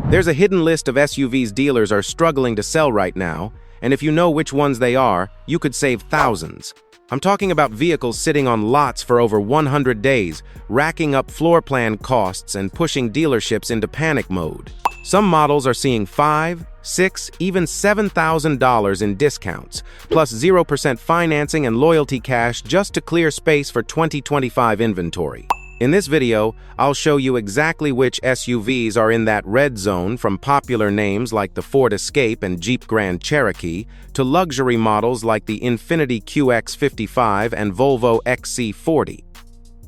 There's a hidden list of SUVs dealers are struggling to sell right now, and if you know which ones they are, you could save thousands. I'm talking about vehicles sitting on lots for over 100 days, racking up floor plan costs and pushing dealerships into panic mode. Some models are seeing $5,000, $6,000, even $7,000 in discounts, plus 0% financing and loyalty cash just to clear space for 2025 inventory. In this video, I'll show you exactly which SUVs are in that red zone, from popular names like the Ford Escape and Jeep Grand Cherokee to luxury models like the Infiniti QX55 and Volvo XC40.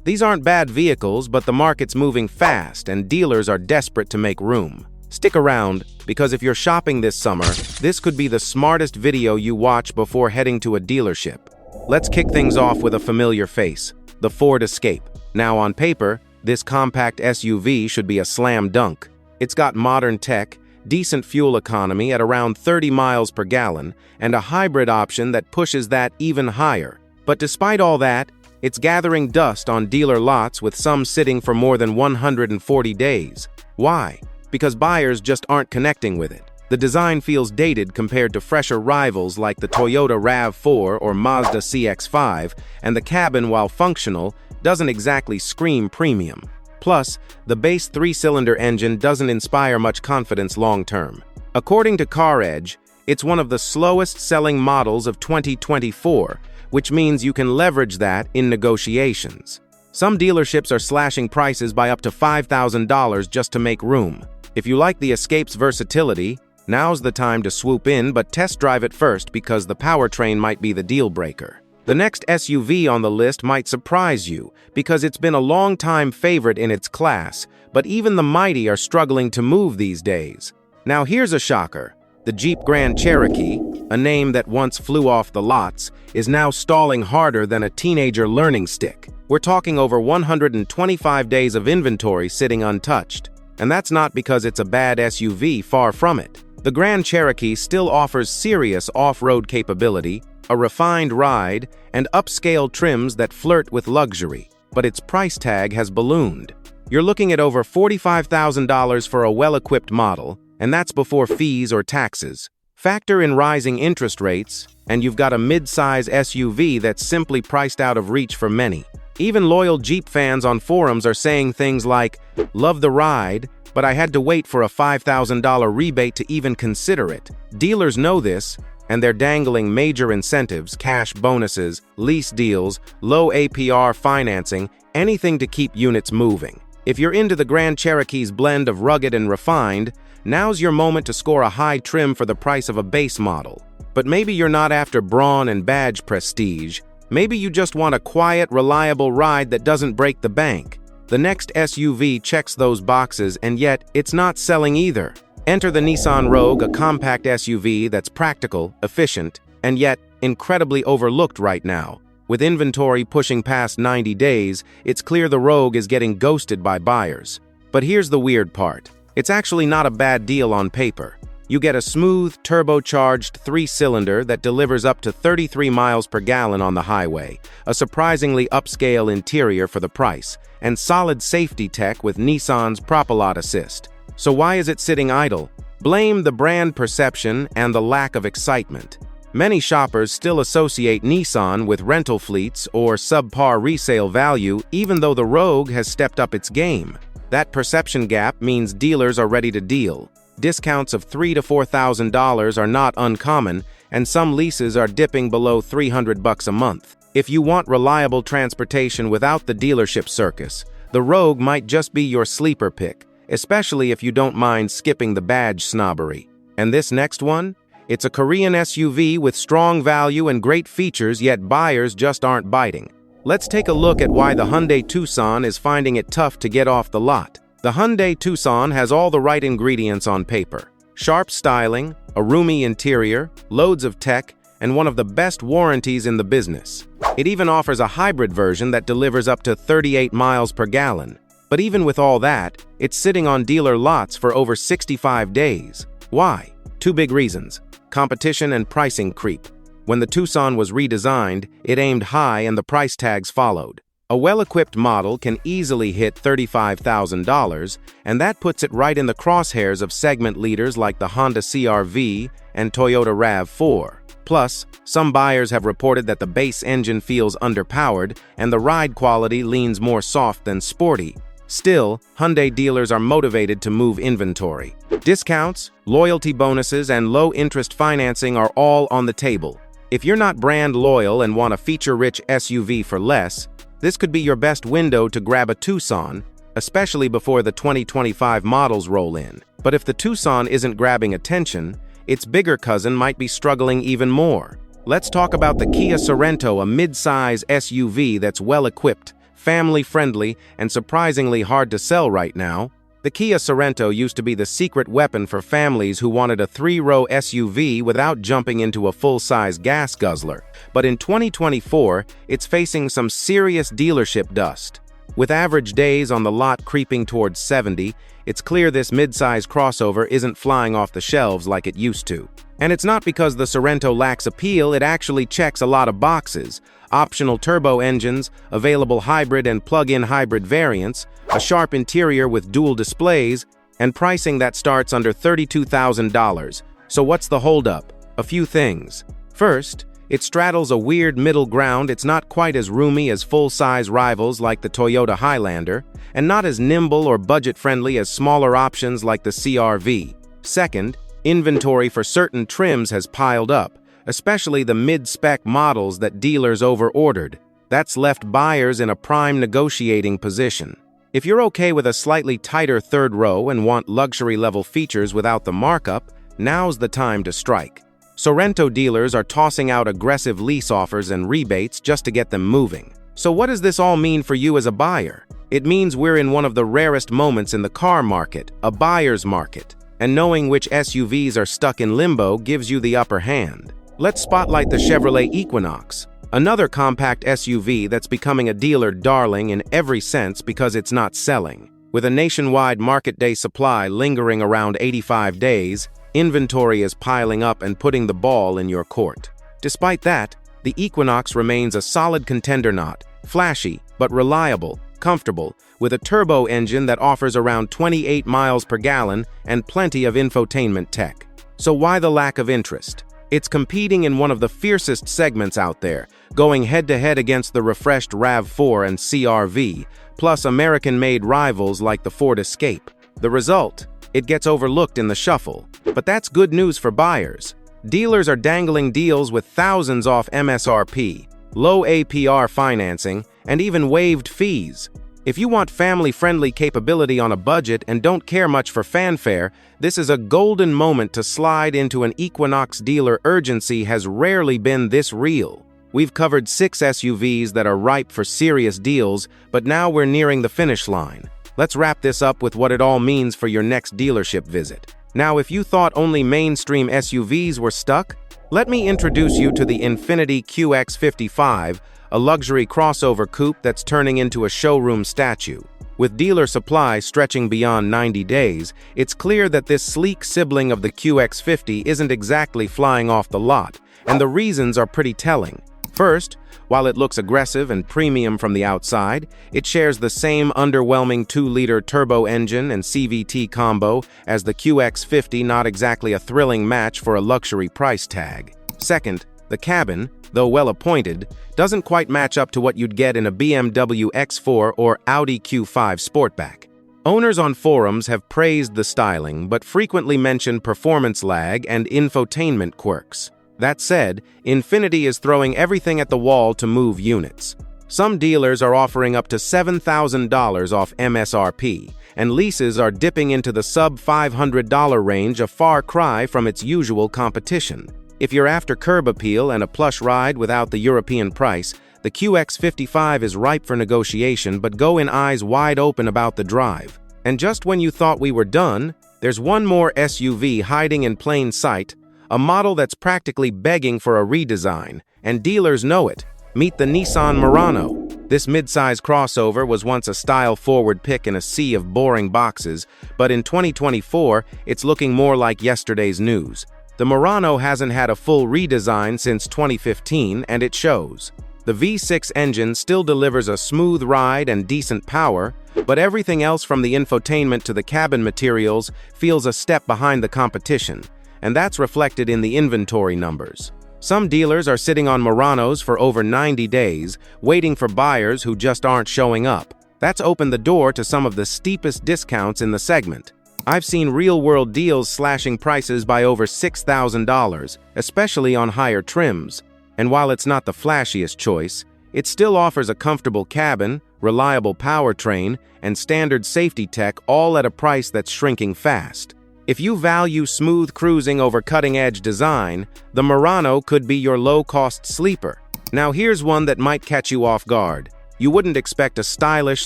These aren't bad vehicles, but the market's moving fast and dealers are desperate to make room. Stick around, because if you're shopping this summer, this could be the smartest video you watch before heading to a dealership. Let's kick things off with a familiar face, the Ford Escape. Now, on paper, this compact SUV should be a slam dunk. It's got modern tech, decent fuel economy at around 30 miles per gallon, and a hybrid option that pushes that even higher. But despite all that, it's gathering dust on dealer lots, with some sitting for more than 140 days. Why? Because buyers just aren't connecting with it. The design feels dated compared to fresher rivals like the Toyota RAV4 or Mazda CX-5, and the cabin, while functional, doesn't exactly scream premium. Plus, the base 3-cylinder engine doesn't inspire much confidence long-term. According to CarEdge, it's one of the slowest-selling models of 2024, which means you can leverage that in negotiations. Some dealerships are slashing prices by up to $5,000 just to make room. If you like the Escape's versatility, now's the time to swoop in, but test drive it first because the powertrain might be the deal-breaker. The next SUV on the list might surprise you, because it's been a long-time favorite in its class, but even the mighty are struggling to move these days. Now here's a shocker. The Jeep Grand Cherokee, a name that once flew off the lots, is now stalling harder than a teenager learning stick. We're talking over 125 days of inventory sitting untouched. And that's not because it's a bad SUV, far from it. The Grand Cherokee still offers serious off-road capability, a refined ride, and upscale trims that flirt with luxury, but its price tag has ballooned. You're looking at over $45,000 for a well-equipped model, and that's before fees or taxes. Factor in rising interest rates, and you've got a mid-size SUV that's simply priced out of reach for many. Even loyal Jeep fans on forums are saying things like, "Love the ride, but I had to wait for a $5,000 rebate to even consider it." Dealers know this, and they're dangling major incentives, cash bonuses, lease deals, low APR financing, anything to keep units moving. If you're into the Grand Cherokee's blend of rugged and refined, now's your moment to score a high trim for the price of a base model. But maybe you're not after brawn and badge prestige. Maybe you just want a quiet, reliable ride that doesn't break the bank. The next SUV checks those boxes, and yet it's not selling either. Enter the Nissan Rogue, a compact SUV that's practical, efficient, and yet incredibly overlooked right now. With inventory pushing past 90 days, it's clear the Rogue is getting ghosted by buyers. But here's the weird part. It's actually not a bad deal on paper. You get a smooth, turbocharged 3-cylinder that delivers up to 33 miles per gallon on the highway, a surprisingly upscale interior for the price, and solid safety tech with Nissan's Propulsor Assist. So why is it sitting idle? Blame the brand perception and the lack of excitement. Many shoppers still associate Nissan with rental fleets or subpar resale value, even though the Rogue has stepped up its game. That perception gap means dealers are ready to deal. Discounts of $3,000 to $4,000 are not uncommon, and some leases are dipping below $300 a month. If you want reliable transportation without the dealership circus, the Rogue might just be your sleeper pick, especially if you don't mind skipping the badge snobbery. And this next one? It's a Korean SUV with strong value and great features, yet buyers just aren't biting. Let's take a look at why the Hyundai Tucson is finding it tough to get off the lot. The Hyundai Tucson has all the right ingredients on paper. Sharp styling, a roomy interior, loads of tech, and one of the best warranties in the business. It even offers a hybrid version that delivers up to 38 miles per gallon. But even with all that, it's sitting on dealer lots for over 65 days. Why? Two big reasons: competition and pricing creep. When the Tucson was redesigned, it aimed high and the price tags followed. A well-equipped model can easily hit $35,000, and that puts it right in the crosshairs of segment leaders like the Honda CR-V and Toyota RAV4. Plus, some buyers have reported that the base engine feels underpowered and the ride quality leans more soft than sporty. Still, Hyundai dealers are motivated to move inventory. Discounts, loyalty bonuses, and low-interest financing are all on the table. If you're not brand loyal and want a feature-rich SUV for less, this could be your best window to grab a Tucson, especially before the 2025 models roll in. But if the Tucson isn't grabbing attention, its bigger cousin might be struggling even more. Let's talk about the Kia Sorento, a mid-size SUV that's well-equipped, family-friendly, and surprisingly hard to sell right now. The Kia Sorento used to be the secret weapon for families who wanted a 3-row SUV without jumping into a full-size gas guzzler. But in 2024, it's facing some serious dealership dust. With average days on the lot creeping towards 70, it's clear this mid-size crossover isn't flying off the shelves like it used to. And it's not because the Sorento lacks appeal, it actually checks a lot of boxes. Optional turbo engines, available hybrid and plug-in hybrid variants, a sharp interior with dual displays, and pricing that starts under $32,000. So what's the holdup? A few things. First, it straddles a weird middle ground. It's not quite as roomy as full-size rivals like the Toyota Highlander, and not as nimble or budget-friendly as smaller options like the CR-V. Second, inventory for certain trims has piled up, especially the mid-spec models that dealers over-ordered. That's left buyers in a prime negotiating position. If you're okay with a slightly tighter third row and want luxury-level features without the markup, now's the time to strike. Sorento dealers are tossing out aggressive lease offers and rebates just to get them moving. So what does this all mean for you as a buyer? It means we're in one of the rarest moments in the car market, a buyer's market. And knowing which SUVs are stuck in limbo gives you the upper hand. Let's spotlight the Chevrolet Equinox, another compact SUV that's becoming a dealer darling in every sense because it's not selling. With a nationwide market day supply lingering around 85 days, inventory is piling up and putting the ball in your court. Despite that, the Equinox remains a solid contender, not flashy, but reliable, comfortable, with a turbo engine that offers around 28 miles per gallon and plenty of infotainment tech. So why the lack of interest? It's competing in one of the fiercest segments out there, going head-to-head against the refreshed RAV4 and CR-V, plus American-made rivals like the Ford Escape. The result? It gets overlooked in the shuffle. But that's good news for buyers. Dealers are dangling deals with thousands off MSRP, low APR financing, and even waived fees. If you want family-friendly capability on a budget and don't care much for fanfare, this is a golden moment to slide into an Equinox dealer. Urgency has rarely been this real. We've covered 6 SUVs that are ripe for serious deals, but now we're nearing the finish line. Let's wrap this up with what it all means for your next dealership visit. Now, if you thought only mainstream SUVs were stuck, let me introduce you to the Infiniti QX55, a luxury crossover coupe that's turning into a showroom statue. With dealer supply stretching beyond 90 days, it's clear that this sleek sibling of the QX50 isn't exactly flying off the lot, and the reasons are pretty telling. First, while it looks aggressive and premium from the outside, it shares the same underwhelming 2-liter turbo engine and CVT combo as the QX50, not exactly a thrilling match for a luxury price tag. Second, the cabin, though well-appointed, doesn't quite match up to what you'd get in a BMW X4 or Audi Q5 Sportback. Owners on forums have praised the styling, but frequently mention performance lag and infotainment quirks. That said, Infiniti is throwing everything at the wall to move units. Some dealers are offering up to $7,000 off MSRP, and leases are dipping into the sub-$500 range, a far cry from its usual competition. If you're after curb appeal and a plush ride without the European price, the QX55 is ripe for negotiation, but go in eyes wide open about the drive. And just when you thought we were done, there's one more SUV hiding in plain sight, a model that's practically begging for a redesign, and dealers know it. Meet the Nissan Murano. This mid-size crossover was once a style-forward pick in a sea of boring boxes, but in 2024, it's looking more like yesterday's news. The Murano hasn't had a full redesign since 2015, and it shows. The V6 engine still delivers a smooth ride and decent power, but everything else from the infotainment to the cabin materials feels a step behind the competition, and that's reflected in the inventory numbers. Some dealers are sitting on Muranos for over 90 days, waiting for buyers who just aren't showing up. That's opened the door to some of the steepest discounts in the segment. I've seen real-world deals slashing prices by over $6,000, especially on higher trims. And while it's not the flashiest choice, it still offers a comfortable cabin, reliable powertrain, and standard safety tech, all at a price that's shrinking fast. If you value smooth cruising over cutting-edge design, the Murano could be your low-cost sleeper. Now here's one that might catch you off guard. You wouldn't expect a stylish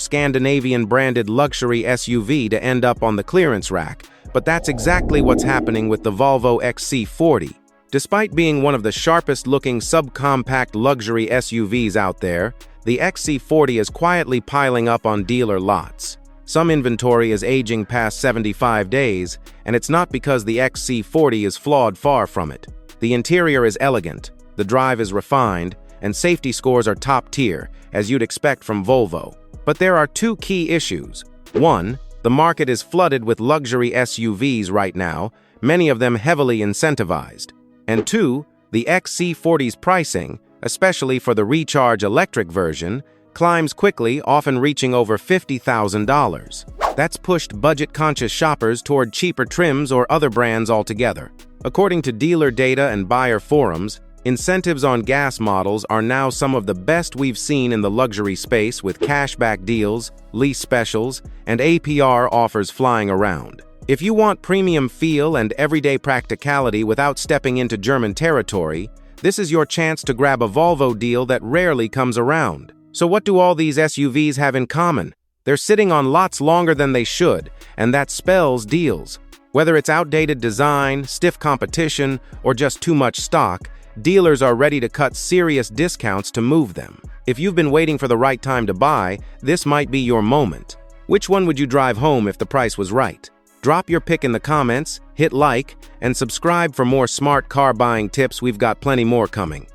Scandinavian-branded luxury SUV to end up on the clearance rack, but that's exactly what's happening with the Volvo XC40. Despite being one of the sharpest-looking subcompact luxury SUVs out there, the XC40 is quietly piling up on dealer lots. Some inventory is aging past 75 days, and it's not because the XC40 is flawed, far from it. The interior is elegant, the drive is refined, and safety scores are top-tier, as you'd expect from Volvo. But there are two key issues. One, the market is flooded with luxury SUVs right now, many of them heavily incentivized. And two, the XC40's pricing, especially for the Recharge electric version, climbs quickly, often reaching over $50,000. That's pushed budget-conscious shoppers toward cheaper trims or other brands altogether. According to dealer data and buyer forums, incentives on gas models are now some of the best we've seen in the luxury space, with cashback deals, lease specials, and APR offers flying around. If you want premium feel and everyday practicality without stepping into German territory, this is your chance to grab a Volvo deal that rarely comes around. So what do all these SUVs have in common? They're sitting on lots longer than they should, and that spells deals. Whether it's outdated design, stiff competition, or just too much stock, dealers are ready to cut serious discounts to move them. If you've been waiting for the right time to buy, this might be your moment. Which one would you drive home if the price was right? Drop your pick in the comments, hit like, and subscribe for more smart car buying tips. We've got plenty more coming.